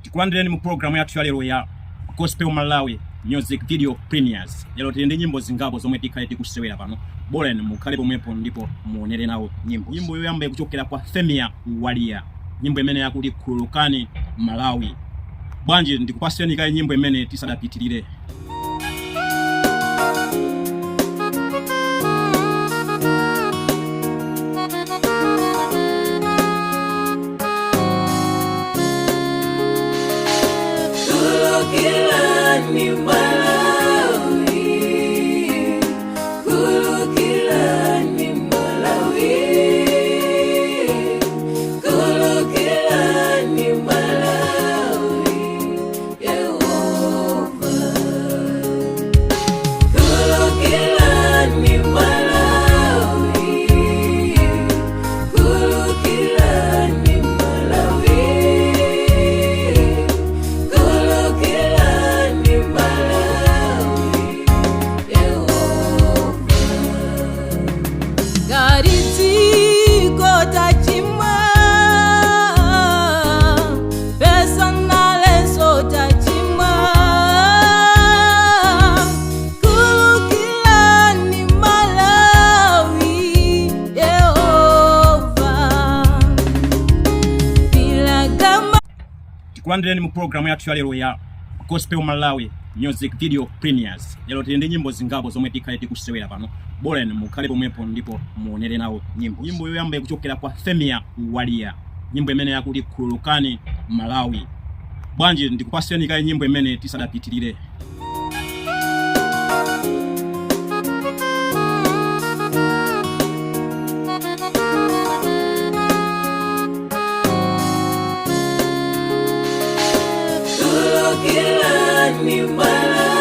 Tikulandireni mu program yathu ya lero ya Gospel Malawi Music Video Premiers. Lero tili nyimbo zingapo zomwe tikhale tikusewera pano. Boleni mukhale pomwepo ndipo muonere nawo nyimbo. Nyimbo yoyamba kuchokera kwa Femia Walia. Nyimbo imene yakuti Khululukani Malawi. Bwanji ndikupaseni kaye nyimbo imene tisadapitirire. Khululukani Malawi, khululukani Malawi, khululukani Malawi, Yehova. Khululukani Malawi, khululukani Malawi. Tikulandireni mu program yathu ya lero ya Gospel Malawi Music Video Premiers. Lero tili nyimbo zingapo zomwe tikhale tikusewera pano. Boleni mukhale pomwepo ndipo muonere nawo nyimbo. Nyimbo yoyamba kuchokera kwa Femia Walia. Nyimbo imene yakuti Khululukani Malawi. Bwanji ndikupaseni kaye nyimbo imene tisadapitirire. Khululukani Malawi.